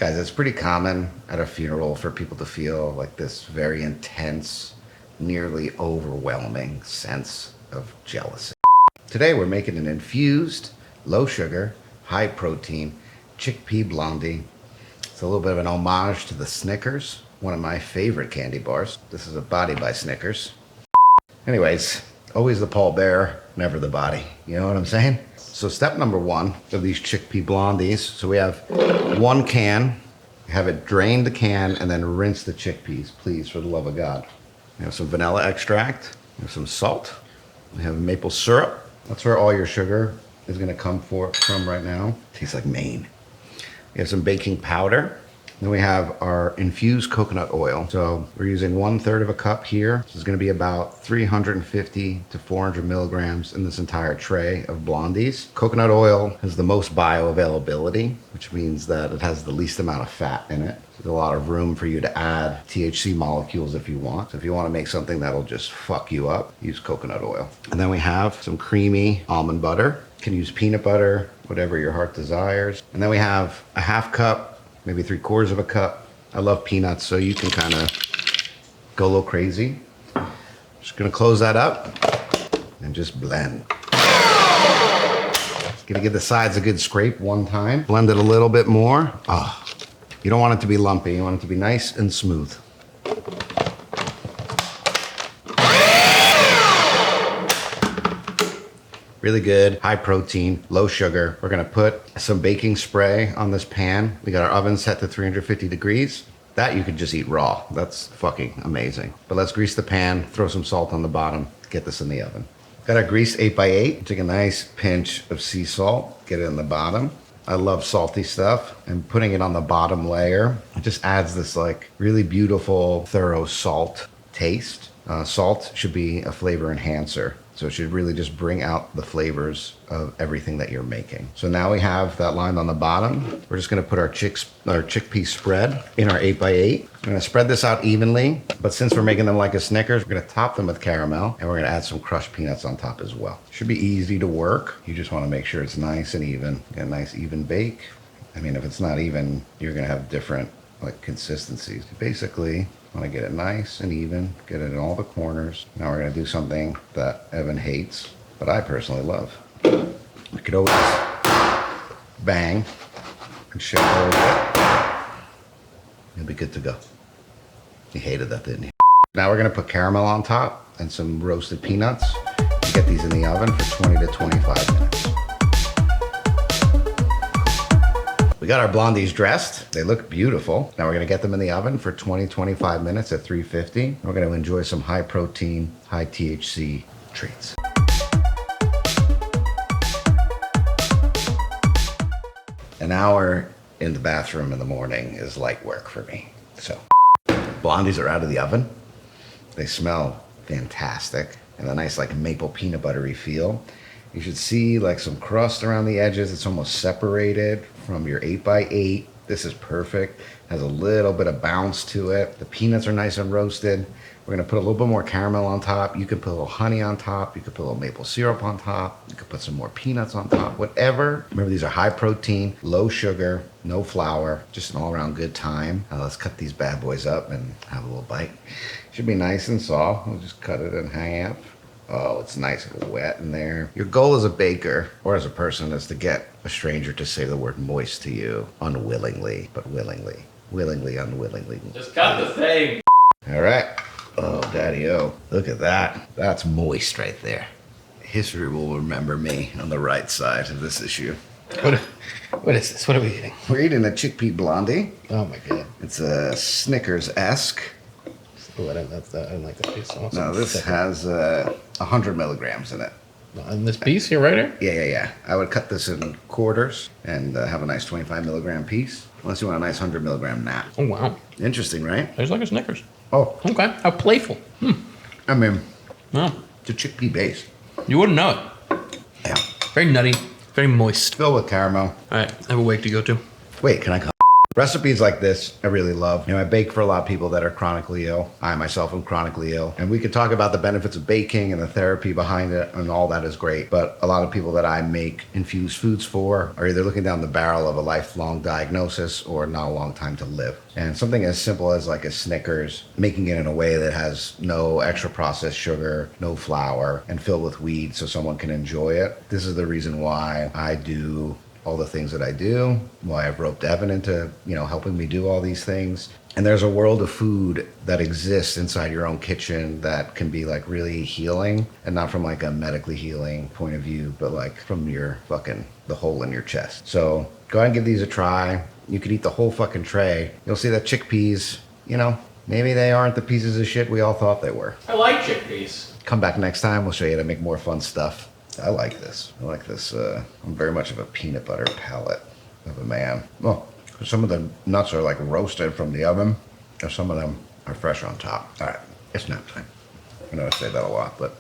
Guys, it's pretty common at a funeral for people to feel like this very intense, nearly overwhelming sense of jealousy. Today we're making an infused, low sugar, high protein chickpea blondie. It's a little bit of an homage to the Snickers, one of my favorite candy bars. This is a body by Snickers. Anyways, always the pallbearer, never the body. You know what I'm saying? So step number one of these chickpea blondies. So we have one can, have it drain the can and then rinse the chickpeas, please, for the love of God. We have some vanilla extract, we have some salt, we have maple syrup. That's where all your sugar is gonna come from right now. Tastes like Maine. We have some baking powder. Then we have our infused coconut oil. So we're using 1/3 of a cup here. This is gonna be about 350 to 400 milligrams in this entire tray of blondies. Coconut oil has the most bioavailability, which means that it has the least amount of fat in it. There's a lot of room for you to add THC molecules if you want. So if you want to make something that'll just fuck you up, use coconut oil. And then we have some creamy almond butter. You can use peanut butter, whatever your heart desires. And then we have a half cup, maybe 3/4 of a cup. I love peanuts, so you can kind of go a little crazy. Just gonna close that up and just blend. Gonna give the sides a good scrape one time. Blend it a little bit more. Oh, you don't want it to be lumpy. You want it to be nice and smooth. Really good, high protein, low sugar. We're gonna put some baking spray on this pan. We got our oven set to 350 degrees. That you could just eat raw. That's fucking amazing. But let's grease the pan, throw some salt on the bottom, get this in the oven. Got our grease 8x8. Take a nice pinch of sea salt, get it in the bottom. I love salty stuff, and putting it on the bottom layer, it just adds this like really beautiful, thorough salt taste. Salt should be a flavor enhancer. So it should really just bring out the flavors of everything that you're making. So now we have that lined on the bottom. We're just gonna put our chickpea spread in our 8x8. I'm gonna spread this out evenly, but since we're making them like a Snickers, we're gonna top them with caramel, and we're gonna add some crushed peanuts on top as well. Should be easy to work. You just wanna make sure it's nice and even. Get a nice even bake. I mean, if it's not even, you're gonna have different like consistencies. Basically, want to get it nice and even, get it in all the corners. Now we're going to do something that Evan hates, but I personally love. We could always bang and shake a little bit. You'll be good to go. He hated that, didn't he? Now we're going to put caramel on top and some roasted peanuts. Get these in the oven for 20 to 25 minutes. We got our blondies dressed. They look beautiful. Now we're gonna get them in the oven for 20-25 minutes at 350. We're gonna enjoy some high protein, high THC treats. An hour in the bathroom in the morning is light work for me. So, blondies are out of the oven. They smell fantastic and a nice like maple peanut buttery feel. You should see like some crust around the edges. It's almost separated from your 8x8. This is perfect. Has a little bit of bounce to it. The peanuts are nice and roasted. We're gonna put a little bit more caramel on top. You could put a little honey on top. You could put a little maple syrup on top. You could put some more peanuts on top, whatever. Remember, these are high protein, low sugar, no flour, just an all around good time. Now let's cut these bad boys up and have a little bite. Should be nice and soft. We'll just cut it in half. Oh, it's nice and wet in there. Your goal as a baker or as a person is to get a stranger to say the word moist to you unwillingly, but willingly. Willingly, unwillingly. Just cut the thing. All right. Oh, daddy-o. Look at that. That's moist right there. History will remember me on the right side of this issue. What is this? What are we eating? We're eating a chickpea blondie. Oh my god. It's a Snickers-esque. Oh, I didn't like that piece. No, this has 100 milligrams in it. In this piece here, right here? Yeah. I would cut this in quarters and have a nice 25 milligram piece. Unless you want a nice 100 milligram nap. Oh, wow. Interesting, right? Tastes like a Snickers. Oh. Okay. How playful. I mean, Wow. it's a chickpea base. You wouldn't know it. Yeah. Very nutty. Very moist. Filled with caramel. All right. I have a wake to go to. Wait, can I come? Recipes like this, I really love. I bake for a lot of people that are chronically ill. I myself am chronically ill. And we could talk about the benefits of baking and the therapy behind it, and all that is great. But a lot of people that I make infused foods for are either looking down the barrel of a lifelong diagnosis or not a long time to live. And something as simple as like a Snickers, making it in a way that has no extra processed sugar, no flour, and filled with weed so someone can enjoy it. This is the reason why I do all the things that I do, why I've roped Evan into, helping me do all these things. And there's a world of food that exists inside your own kitchen that can be like really healing, and not from like a medically healing point of view, but like from the hole in your chest. So go ahead and give these a try. You could eat the whole fucking tray. You'll see that chickpeas, maybe they aren't the pieces of shit we all thought they were. I like chickpeas. Come back next time. We'll show you how to make more fun stuff. I like this. I'm very much of a peanut butter palate of a man. Well, some of the nuts are like roasted from the oven, and some of them are fresh on top. All right, it's nap time. I know I say that a lot, but